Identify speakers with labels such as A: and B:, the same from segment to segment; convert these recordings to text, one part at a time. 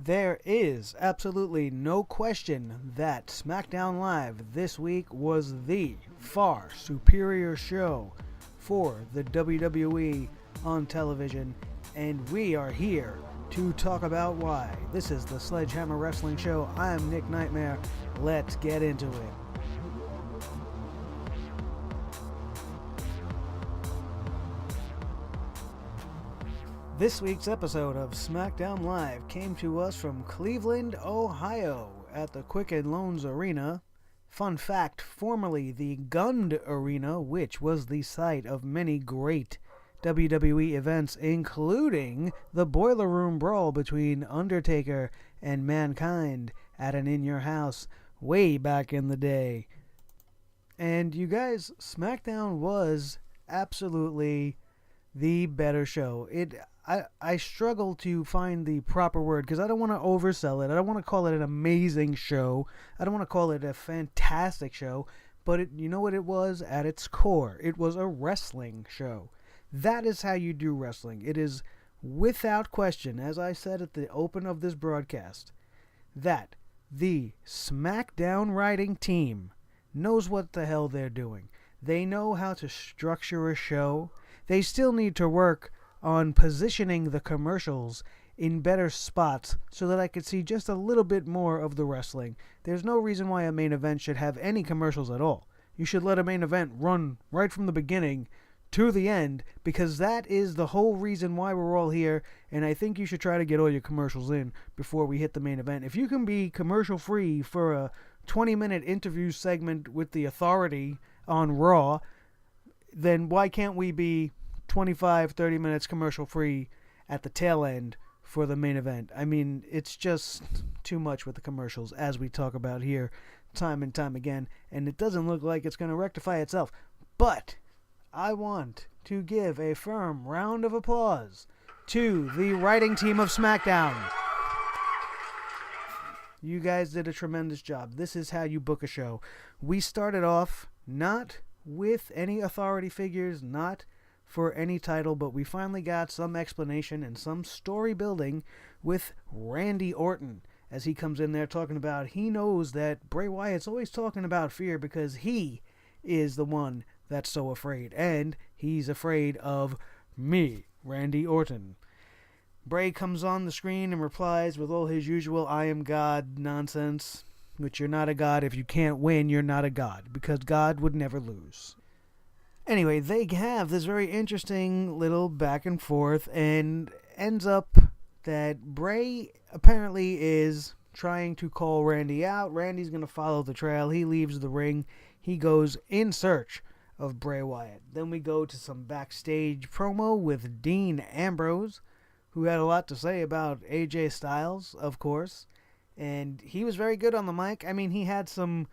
A: There is absolutely no question that Smackdown Live this week was the far superior show for the WWE on television, and we are here to talk about why. This is the SledgeHammer Wrestling Show. I'm Nick Nightmare. Let's get into it. This week's episode of Smackdown Live came to us from Cleveland, Ohio, at the Quicken Loans Arena. Fun fact, formerly the Gund Arena, which was the site of many great WWE events, including the Boiler Room Brawl between Undertaker and Mankind at an In Your House way back in the day. And you guys, Smackdown was absolutely the better show. I struggle to find the proper word because I don't want to oversell it. I don't want to call it an amazing show. I don't want to call it a fantastic show. But you know what it was at its core? It was a wrestling show. That is how you do wrestling. It is without question, as I said at the open of this broadcast, that the SmackDown writing team knows what the hell they're doing. They know how to structure a show. They still need to work on positioning the commercials in better spots so that I could see just a little bit more of the wrestling. There's no reason why a main event should have any commercials at all. You should let a main event run right from the beginning to the end, because that is the whole reason why we're all here, and I think you should try to get all your commercials in before we hit the main event. If you can be commercial free for a 20-minute interview segment with the Authority on Raw, then why can't we be 25-30 minutes commercial free at the tail end for the main event? I mean, it's just too much with the commercials, as we talk about here time and time again, and it doesn't look like it's going to rectify itself. But I want to give a firm round of applause to the writing team of SmackDown. You guys did a tremendous job. This is how you book a show. We started off not with any authority figures, not for any title, but we finally got some explanation and some story building with Randy Orton as he comes in there talking about he knows that Bray Wyatt's always talking about fear because he is the one that's so afraid, and he's afraid of me, Randy Orton. Bray comes on the screen and replies with all his usual I am God nonsense, which you're not a god. If you can't win, you're not a god, because God would never lose. Anyway, they have this very interesting little back and forth, and ends up that Bray apparently is trying to call Randy out. Randy's going to follow the trail. He leaves the ring. He goes in search of Bray Wyatt. Then we go to some backstage promo with Dean Ambrose, who had a lot to say about AJ Styles, of course. And he was very good on the mic. I mean, he had some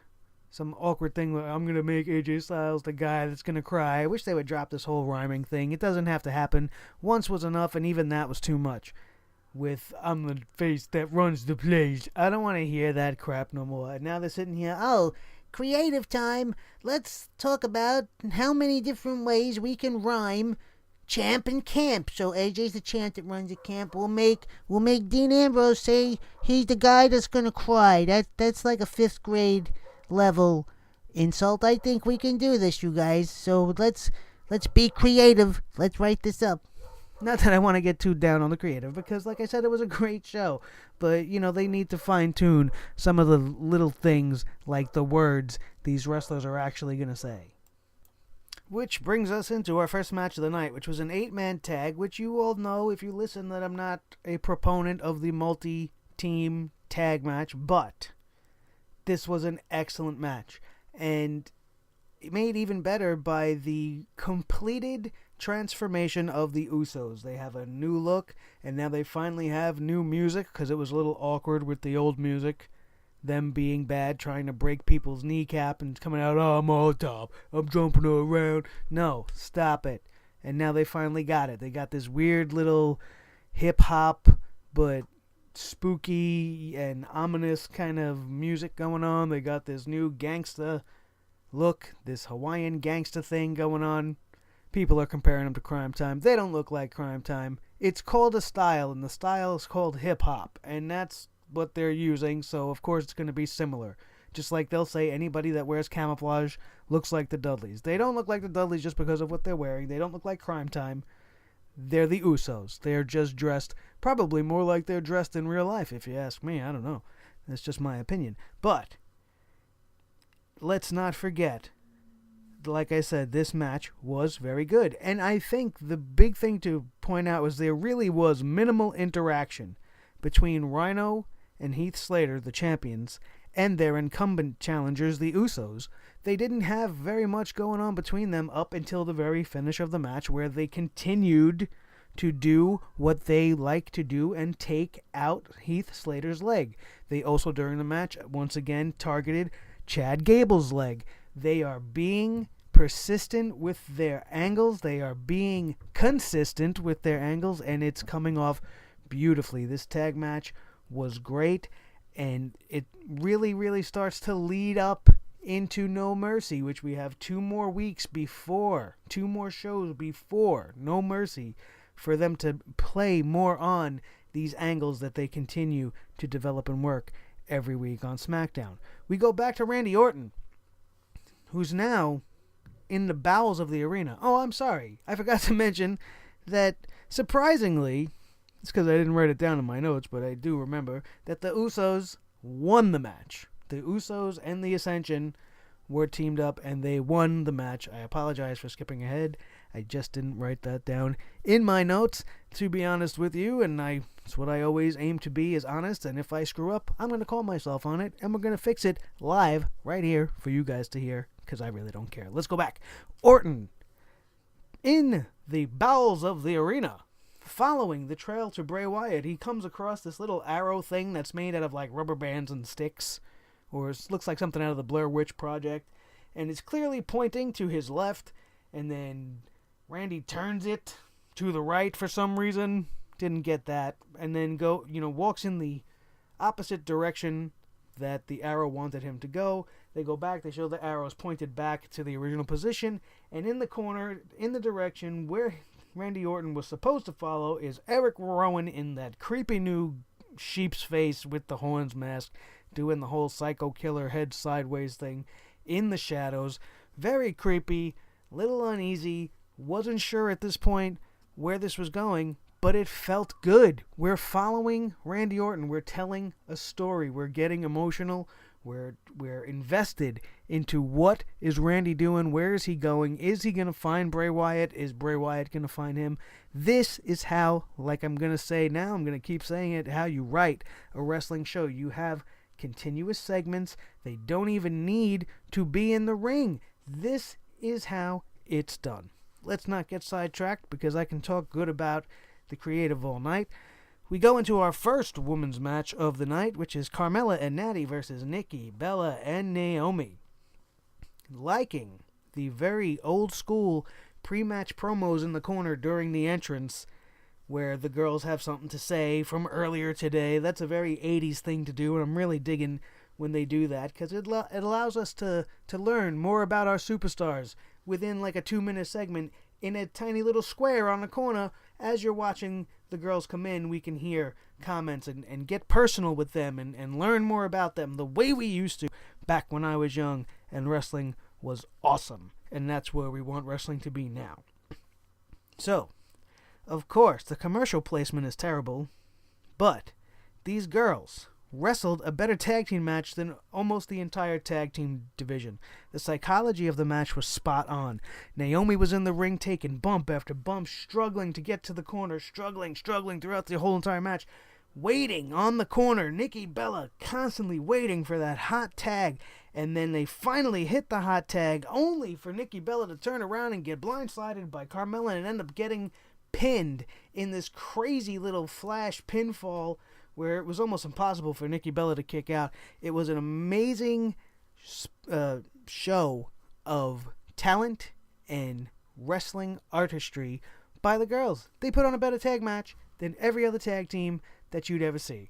A: awkward thing where I'm going to make AJ Styles the guy that's going to cry. I wish they would drop this whole rhyming thing. It doesn't have to happen. Once was enough, and even that was too much. With, I'm the face that runs the place. I don't want to hear that crap no more. Now they're sitting here, creative time. Let's talk about how many different ways we can rhyme champ and camp. So AJ's the champ that runs the camp. We'll make Dean Ambrose say he's the guy that's going to cry. That's like a 5th grade level insult. I think we can do this, you guys. So let's be creative. Let's write this up. Not that I want to get too down on the creative, because like I said, it was a great show. But, they need to fine-tune some of the little things like the words these wrestlers are actually going to say. Which brings us into our first match of the night, which was an 8-man tag, which you all know if you listen that I'm not a proponent of the multi-team tag match, but this was an excellent match, and made even better by the completed transformation of the Usos. They have a new look, and now they finally have new music, because it was a little awkward with the old music, them being bad, trying to break people's kneecap and coming out, I'm all top, I'm jumping around. No, stop it. And now they finally got it. They got this weird little hip-hop, but spooky and ominous kind of music going on. They got this new gangsta look, this Hawaiian gangsta thing going on. People are comparing them to Crime Time. They don't look like Crime Time. it's called a style, and the style is called hip-hop, and that's what they're using, so of course it's going to be similar. Just like they'll say anybody that wears camouflage looks like the Dudleys. They don't look like the Dudleys just because of what they're wearing. They don't look like Crime Time. They're the Usos. They're just dressed probably more like they're dressed in real life, if you ask me. I don't know. That's just my opinion. But let's not forget, like I said, this match was very good. And I think the big thing to point out was there really was minimal interaction between Rhino and Heath Slater, the champions, and their incumbent challengers, the Usos. They didn't have very much going on between them up until the very finish of the match, where they continued to do what they like to do and take out Heath Slater's leg. They also, during the match, once again targeted Chad Gable's leg. They are being persistent with their angles. They are being consistent with their angles, and it's coming off beautifully. This tag match was great, and it really, really starts to lead up into No Mercy, which we have 2 more weeks before, 2 more shows before No Mercy, for them to play more on these angles that they continue to develop and work every week on SmackDown. We go back to Randy Orton, who's now in the bowels of the arena. Oh, I'm sorry. I forgot to mention that, surprisingly, it's because I didn't write it down in my notes, but I do remember that the Usos won the match. The Usos and the Ascension were teamed up, and they won the match. I apologize for skipping ahead. I just didn't write that down in my notes, to be honest with you, and it's what I always aim to be, is honest, and if I screw up, I'm going to call myself on it, and we're going to fix it live right here for you guys to hear, because I really don't care. Let's go back. Orton, in the bowels of the arena, following the trail to Bray Wyatt, he comes across this little arrow thing that's made out of like rubber bands and sticks, or it looks like something out of the Blair Witch Project, and it's clearly pointing to his left, and then Randy turns it to the right for some reason. Didn't get that. And then walks in the opposite direction that the arrow wanted him to go. They go back, they show the arrows pointed back to the original position, and in the corner, in the direction where Randy Orton was supposed to follow, is Eric Rowan in that creepy new sheep's face with the horns mask, doing the whole psycho killer head sideways thing in the shadows. Very creepy, little uneasy, wasn't sure at this point where this was going, but it felt good. We're following Randy Orton. We're telling a story. We're getting emotional. We're invested into what is Randy doing? Where is he going? Is he going to find Bray Wyatt? Is Bray Wyatt going to find him? This is how, like I'm going to say now, I'm going to keep saying it, how you write a wrestling show. You have continuous segments. They don't even need to be in the ring. This is how it's done. Let's not get sidetracked, because I can talk good about the creative all night. We go into our first women's match of the night, which is Carmella and Natty versus Nikki, Bella, and Naomi. Liking the very old school pre-match promos in the corner during the entrance, where the girls have something to say from earlier today. That's a very 80s thing to do, and I'm really digging when they do that, because it allows us to learn more about our superstars within like a 2-minute segment in a tiny little square on the corner. As you're watching the girls come in, we can hear comments and get personal with them and learn more about them the way we used to back when I was young and wrestling was awesome. And that's where we want wrestling to be now. So, of course, the commercial placement is terrible, but these girls wrestled a better tag team match than almost the entire tag team division. The psychology of the match was spot on. Naomi was in the ring taking bump after bump, struggling to get to the corner, struggling throughout the whole entire match, waiting on the corner. Nikki Bella constantly waiting for that hot tag, and then they finally hit the hot tag, only for Nikki Bella to turn around and get blindsided by Carmella and end up getting pinned in this crazy little flash pinfall where it was almost impossible for Nikki Bella to kick out. It was an amazing show of talent and wrestling artistry by the girls. They put on a better tag match than every other tag team that you'd ever see.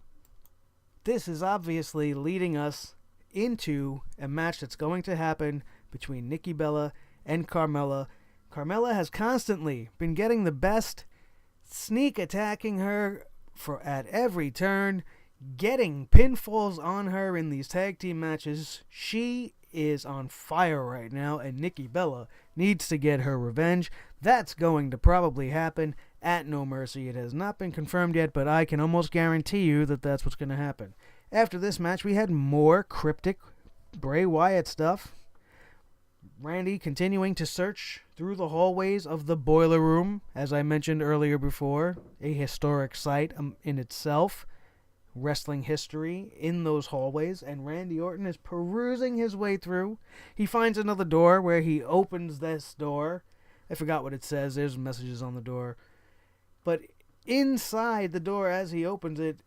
A: This is obviously leading us into a match that's going to happen between Nikki Bella and Carmella. Carmella has constantly been getting the best sneak attacking her at every turn, getting pinfalls on her in these tag team matches. She is on fire right now, and Nikki Bella needs to get her revenge. That's going to probably happen at No Mercy. It has not been confirmed yet, but I can almost guarantee you that that's what's going to happen. After this match, we had more cryptic Bray Wyatt stuff. Randy continuing to search through the hallways of the Boiler Room, as I mentioned earlier before, a historic site in itself. Wrestling history in those hallways, and Randy Orton is perusing his way through. He finds another door where he opens this door. I forgot what it says. There's messages on the door. But inside the door as he opens it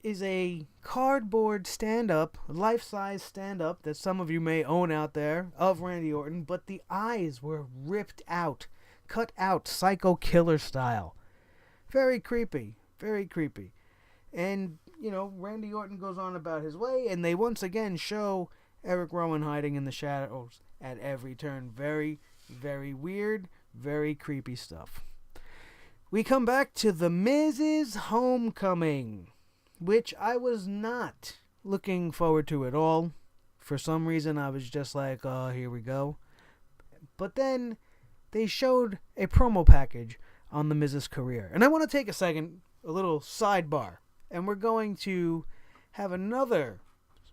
A: is a cardboard stand-up, life-size stand-up that some of you may own out there of Randy Orton, but the eyes were ripped out, cut out, Psycho Killer style. Very creepy, very creepy. And, you know, Randy Orton goes on about his way, and they once again show Eric Rowan hiding in the shadows at every turn. Very, very weird, very creepy stuff. We come back to The Miz's Homecoming, which I was not looking forward to at all. For some reason, I was just like, oh, here we go. But then they showed a promo package on The Miz's career. And I want to take a second, a little sidebar. And we're going to have another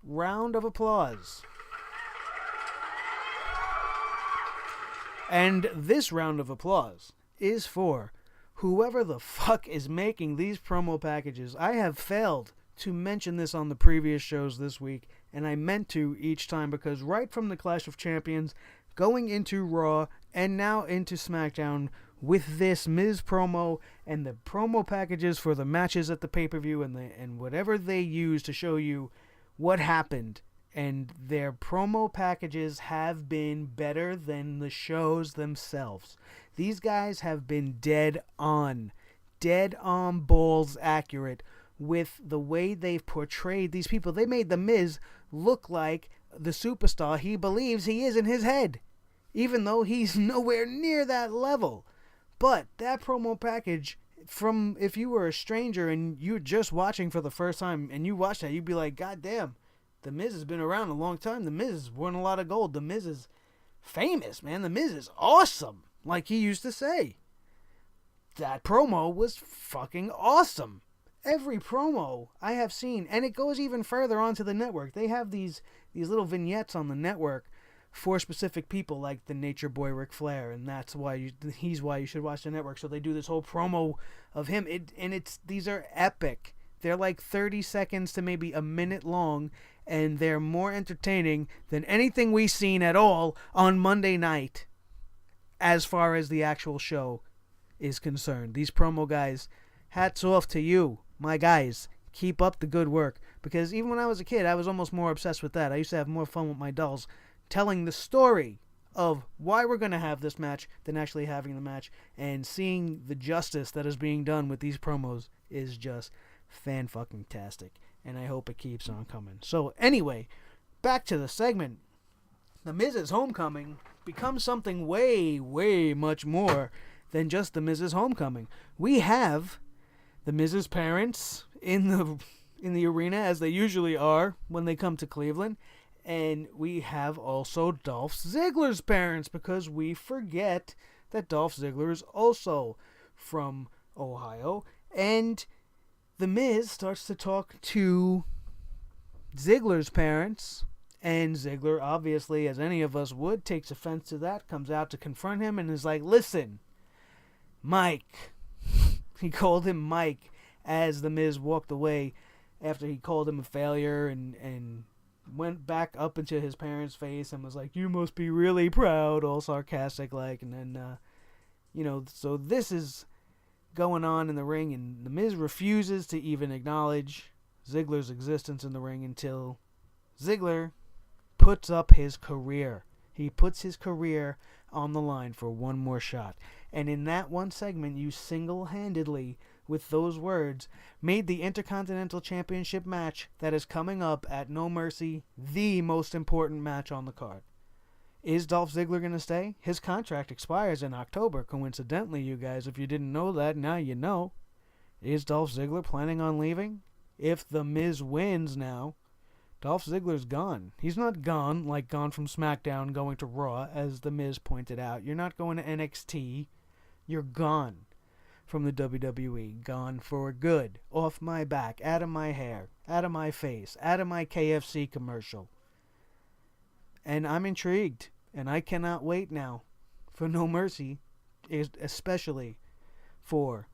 A: round of applause. And this round of applause is for whoever the fuck is making these promo packages. I have failed to mention this on the previous shows this week, and I meant to each time, because right from the Clash of Champions, going into Raw, and now into SmackDown, with this Miz promo and the promo packages for the matches at the pay-per-view and whatever they use to show you what happened, and their promo packages have been better than the shows themselves. These guys have been dead on balls accurate with the way they've portrayed these people. They made The Miz look like the superstar he believes he is in his head, even though he's nowhere near that level. But that promo package, from if you were a stranger and you're just watching for the first time and you watch that, you'd be like, God damn, The Miz has been around a long time. The Miz has won a lot of gold. The Miz is famous, man. The Miz is awesome, like he used to say. That promo was fucking awesome. Every promo I have seen, and it goes even further onto the network. They have these little vignettes on the network for specific people, like the Nature Boy Ric Flair, and that's why he's why you should watch the network. So they do this whole promo of him, these are epic. They're like 30 seconds to maybe a minute long, and they're more entertaining than anything we've seen at all on Monday night, as far as the actual show is concerned. These promo guys, hats off to you, my guys. Keep up the good work, because even when I was a kid, I was almost more obsessed with that. I used to have more fun with my dolls, telling the story of why we're going to have this match than actually having the match, and seeing the justice that is being done with these promos is just fan-fucking-tastic, and I hope it keeps on coming. So anyway, back to the segment. The Miz's Homecoming becomes something way, way much more than just The Miz's Homecoming. We have The Miz's parents in the arena, as they usually are when they come to Cleveland. And we have also Dolph Ziggler's parents, because we forget that Dolph Ziggler is also from Ohio. And The Miz starts to talk to Ziggler's parents, and Ziggler, obviously, as any of us would, takes offense to that, comes out to confront him, and is like, listen, Mike. He called him Mike as The Miz walked away after he called him a failure, and went back up into his parents' face and was like, you must be really proud, all sarcastic like. And then, so this is going on in the ring, and The Miz refuses to even acknowledge Ziggler's existence in the ring until Ziggler puts up his career. He puts his career on the line for one more shot. And in that one segment, you single-handedly, with those words, made the Intercontinental Championship match that is coming up at No Mercy the most important match on the card. Is Dolph Ziggler going to stay? His contract expires in October, coincidentally, you guys. If you didn't know that, now you know. Is Dolph Ziggler planning on leaving? If The Miz wins now, Dolph Ziggler's gone. He's not gone, like gone from SmackDown going to Raw, as The Miz pointed out. You're not going to NXT. You're gone from the WWE. Gone for good. Off my back, out of my hair, out of my face, out of my KFC commercial. And I'm intrigued, and I cannot wait now for No Mercy, especially for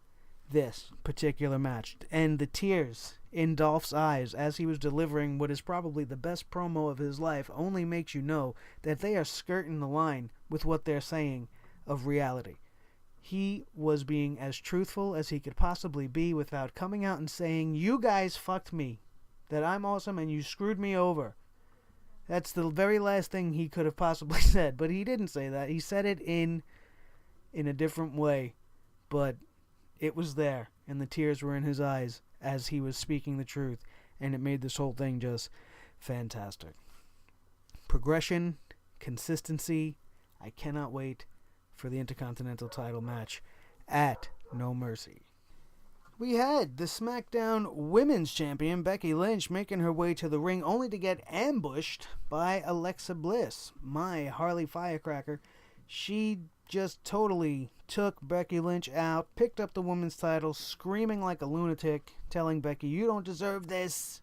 A: this particular match. And the tears in Dolph's eyes as he was delivering what is probably the best promo of his life only makes you know that they are skirting the line with what they're saying of reality. He was being as truthful as he could possibly be without coming out and saying, "You guys fucked me, that I'm awesome and you screwed me over." That's the very last thing he could have possibly said, but he didn't say that. He said it in a different way, but it was there, and the tears were in his eyes as he was speaking the truth, and it made this whole thing just fantastic. Progression, consistency. I cannot wait for the Intercontinental title match at No Mercy. We had the SmackDown Women's Champion Becky Lynch making her way to the ring only to get ambushed by Alexa Bliss, my Harley Firecracker. She just totally took Becky Lynch out, picked up the women's title, screaming like a lunatic, telling Becky, "You don't deserve this,"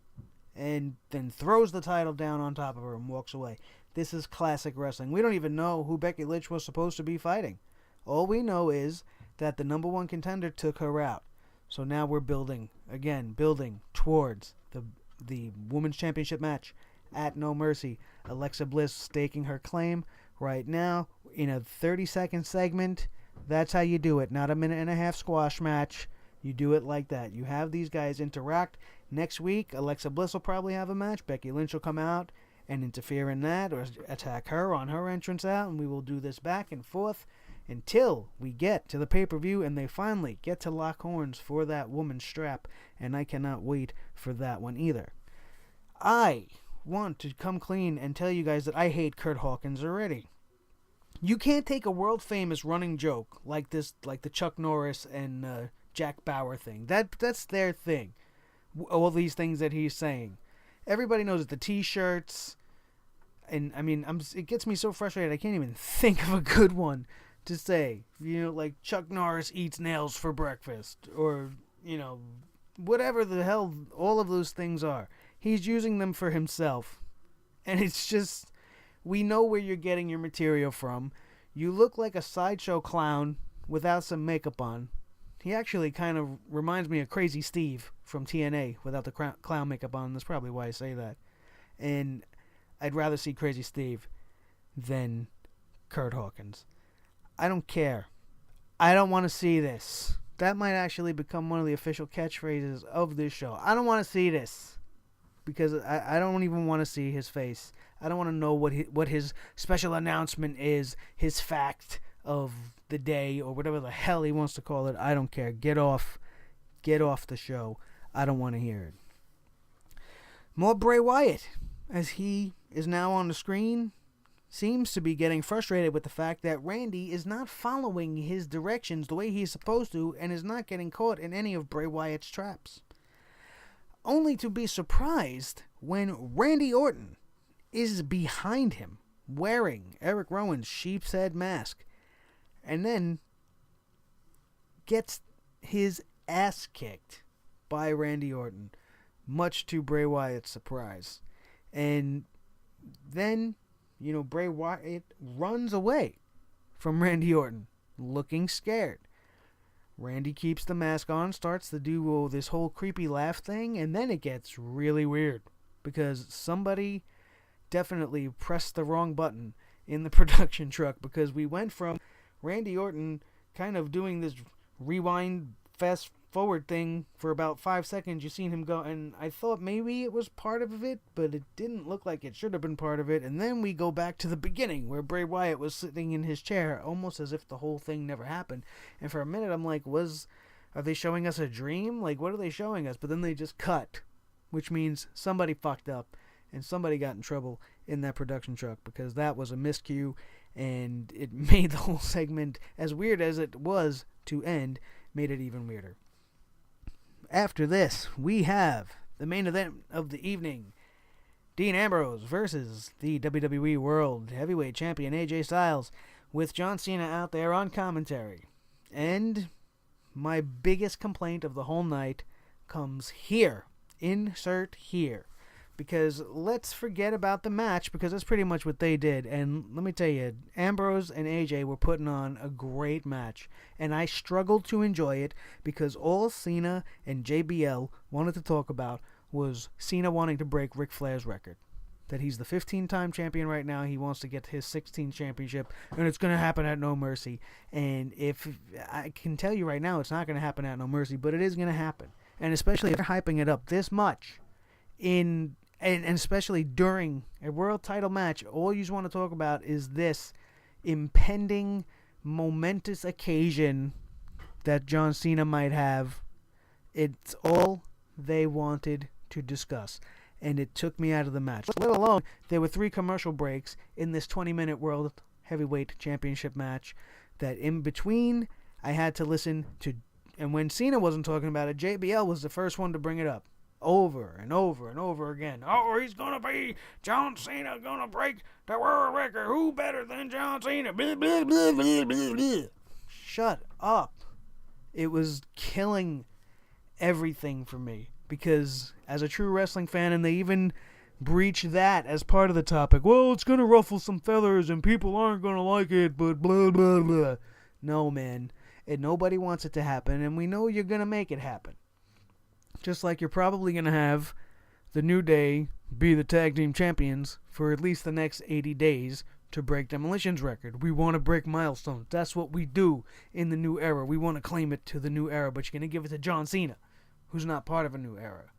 A: and then throws the title down on top of her and walks away. This is classic wrestling. We don't even know who Becky Lynch was supposed to be fighting. All we know is that the number one contender took her out. So now we're building towards the Women's Championship match at No Mercy. Alexa Bliss staking her claim right now in a 30-second segment. That's how you do it. Not a minute and a half squash match. You do it like that. You have these guys interact. Next week, Alexa Bliss will probably have a match. Becky Lynch will come out and interfere in that or attack her on her entrance out, and we will do this back and forth until we get to the pay-per-view and they finally get to lock horns for that woman's strap, and I cannot wait for that one either. I want to come clean and tell you guys that I hate Kurt Hawkins already. You can't take a world-famous running joke like this, like the Chuck Norris and Jack Bauer thing. That's their thing. All these things that he's saying. Everybody knows it. The T-shirts, and I mean, it gets me so frustrated I can't even think of a good one to say. You know, like Chuck Norris eats nails for breakfast, or you know, whatever the hell all of those things are. He's using them for himself, and it's just, we know where you're getting your material from. You look like a sideshow clown without some makeup on. He actually kind of reminds me of Crazy Steve from TNA without the clown makeup on. That's probably why I say that. And I'd rather see Crazy Steve than Kurt Hawkins. I don't care. I don't want to see this. That might actually become one of the official catchphrases of this show. I don't want to see this. Because I don't even want to see his face. I don't want to know what his special announcement is, his fact of the day, or whatever the hell he wants to call it. I don't care. Get off the show. I don't want to hear it. More Bray Wyatt, as he is now on the screen, seems to be getting frustrated with the fact that Randy is not following his directions the way he's supposed to, and is not getting caught in any of Bray Wyatt's traps. Only to be surprised when Randy Orton is behind him, wearing Eric Rowan's sheep's head mask, and then gets his ass kicked by Randy Orton, much to Bray Wyatt's surprise. And then, you know, Bray Wyatt runs away from Randy Orton, looking scared. Randy keeps the mask on, starts to do this whole creepy laugh thing, and then it gets really weird, because somebody definitely pressed the wrong button in the production truck, because we went from Randy Orton kind of doing this rewind, fast forward thing for about 5 seconds. You seen him go, and I thought maybe it was part of it, but it didn't look like it should have been part of it. And then we go back to the beginning where Bray Wyatt was sitting in his chair, almost as if the whole thing never happened. And for a minute I'm like, are they showing us a dream? Like, what are they showing us? But then they just cut, which means somebody fucked up and somebody got in trouble, in that production truck, because that was a miscue, and it made the whole segment, as weird as it was to end, made it even weirder. After this, we have the main event of the evening. Dean Ambrose versus the WWE World Heavyweight Champion AJ Styles, with John Cena out there on commentary. And my biggest complaint of the whole night comes here. Insert here. Because let's forget about the match, because that's pretty much what they did. And let me tell you, Ambrose and AJ were putting on a great match. And I struggled to enjoy it because all Cena and JBL wanted to talk about was Cena wanting to break Ric Flair's record. That he's the 15-time champion right now. He wants to get his 16th championship, and it's going to happen at No Mercy. And if I can tell you right now, it's not going to happen at No Mercy, but it is going to happen. And especially if they're hyping it up this much, and especially during a world title match, all you just want to talk about is this impending, momentous occasion that John Cena might have. It's all they wanted to discuss, and it took me out of the match. Let alone, there were 3 commercial breaks in this 20-minute World Heavyweight Championship match that in between I had to listen to, and when Cena wasn't talking about it, JBL was the first one to bring it up. Over and over and over again. Oh, he's going to be John Cena, going to break the world record. Who better than John Cena? Blah, blah, blah, blah, blah, blah. Shut up. It was killing everything for me. Because as a true wrestling fan, and they even breach that as part of the topic. Well, it's going to ruffle some feathers and people aren't going to like it, but blah, blah, blah. No, man. And nobody wants it to happen, and we know you're going to make it happen. Just like you're probably going to have the New Day be the tag team champions for at least the next 80 days to break Demolition's record. We want to break milestones. That's what we do in the new era. We want to claim it to the new era, but you're going to give it to John Cena, who's not part of a new era.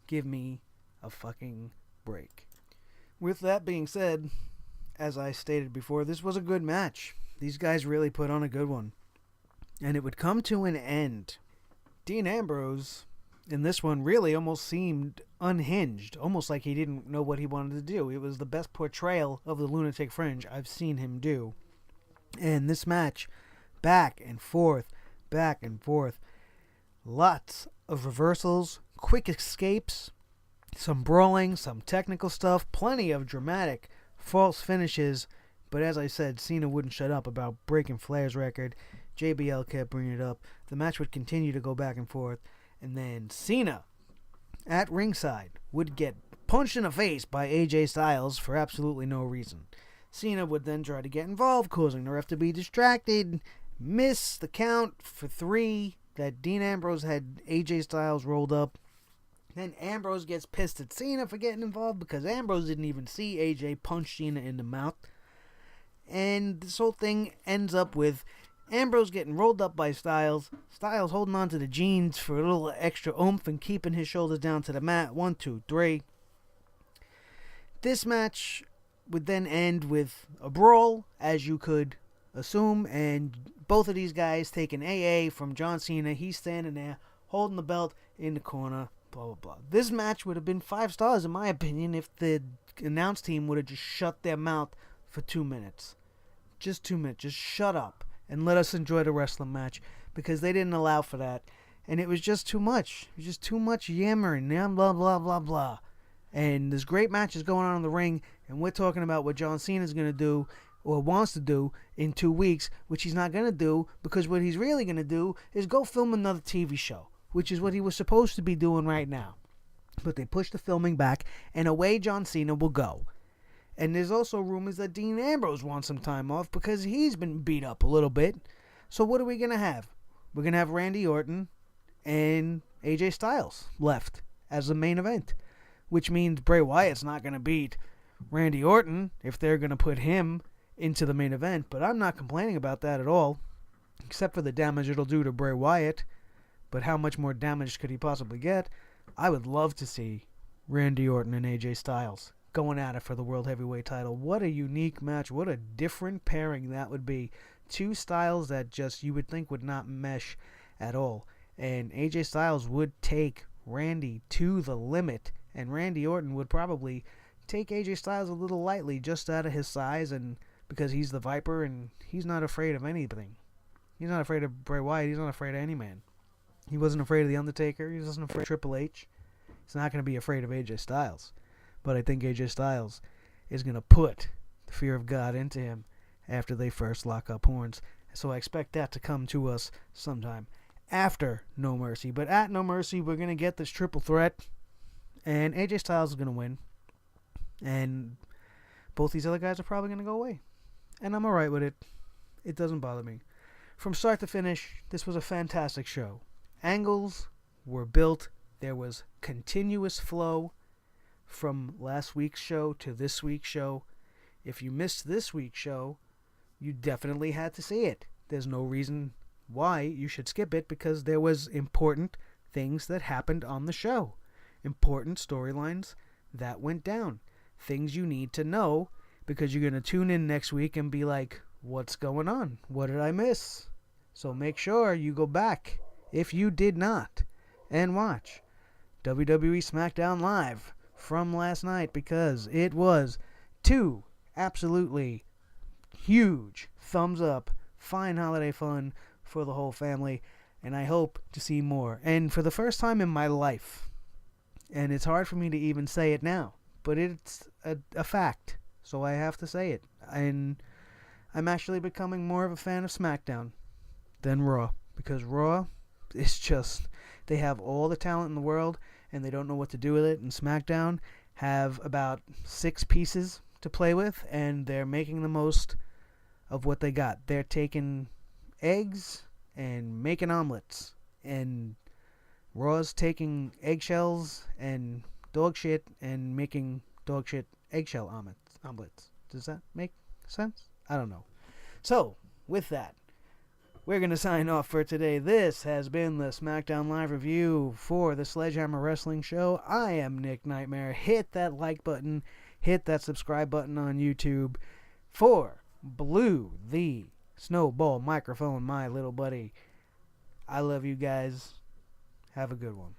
A: Give me a fucking break. With that being said, as I stated before, this was a good match. These guys really put on a good one. And it would come to an end. Dean Ambrose in this one really almost seemed unhinged, almost like he didn't know what he wanted to do. It was the best portrayal of the Lunatic Fringe I've seen him do. And this match, back and forth, lots of reversals, quick escapes, some brawling, some technical stuff, plenty of dramatic false finishes. But as I said, Cena wouldn't shut up about breaking Flair's record. JBL kept bringing it up. The match would continue to go back and forth. And then Cena, at ringside, would get punched in the face by AJ Styles for absolutely no reason. Cena would then try to get involved, causing the ref to be distracted, miss the count for 3 that Dean Ambrose had AJ Styles rolled up. Then Ambrose gets pissed at Cena for getting involved because Ambrose didn't even see AJ punch Cena in the mouth. And this whole thing ends up with Ambrose getting rolled up by Styles, Styles holding on to the jeans for a little extra oomph and keeping his shoulders down to the mat. 1, 2, 3. This match would then end with a brawl, as you could assume, and both of these guys taking AA from John Cena. He's standing there holding the belt in the corner, blah, blah, blah. This match would have been 5 stars, in my opinion, if the announce team would have just shut their mouth for 2 minutes. Just 2 minutes. Just shut up and let us enjoy the wrestling match, because they didn't allow for that. And it was just too much. It was just too much yammering, blah, blah, blah, blah. And there's great matches going on in the ring, and we're talking about what John Cena's going to do, or wants to do, in 2 weeks, which he's not going to do, because what he's really going to do is go film another TV show, which is what he was supposed to be doing right now. But they pushed the filming back, and away John Cena will go. And there's also rumors that Dean Ambrose wants some time off because he's been beat up a little bit. So what are we going to have? We're going to have Randy Orton and AJ Styles left as the main event, which means Bray Wyatt's not going to beat Randy Orton if they're going to put him into the main event. But I'm not complaining about that at all, except for the damage it'll do to Bray Wyatt. But how much more damage could he possibly get? I would love to see Randy Orton and AJ Styles going at it for the World Heavyweight title. What a unique match. What a different pairing that would be. 2 styles that just you would think would not mesh at all. And AJ Styles would take Randy to the limit, and Randy Orton would probably take AJ Styles a little lightly just out of his size and because he's the Viper and he's not afraid of anything. He's not afraid of Bray Wyatt. He's not afraid of any man. He wasn't afraid of The Undertaker. He wasn't afraid of Triple H. He's not going to be afraid of AJ Styles. But I think AJ Styles is going to put the fear of God into him after they first lock up horns. So I expect that to come to us sometime after No Mercy. But at No Mercy, we're going to get this triple threat. And AJ Styles is going to win. And both these other guys are probably going to go away. And I'm alright with it. It doesn't bother me. From start to finish, this was a fantastic show. Angles were built. There was continuous flow from last week's show to this week's show. If you missed this week's show, you definitely had to see it. There's no reason why you should skip it because there was important things that happened on the show. Important storylines that went down. Things you need to know because you're going to tune in next week and be like, what's going on? What did I miss? So make sure you go back, if you did not, and watch WWE Smackdown Live from last night because it was 2 absolutely huge thumbs up, fine holiday fun for the whole family, and I hope to see more. And for the first time in my life, and it's hard for me to even say it now, but it's a fact, so I have to say it. And I'm actually becoming more of a fan of SmackDown than Raw, because Raw is just, they have all the talent in the world, and they don't know what to do with it, and SmackDown have about 6 pieces to play with, and they're making the most of what they got. They're taking eggs and making omelets, and Raw's taking eggshells and dog shit and making dog shit eggshell omelets. Does that make sense? I don't know. So, with that, we're going to sign off for today. This has been the SmackDown Live review for the SledgeHammer Wrestling Show. I am Nick Nightmare. Hit that like button. Hit that subscribe button on YouTube. For Blue, the Snowball Microphone, my little buddy, I love you guys. Have a good one.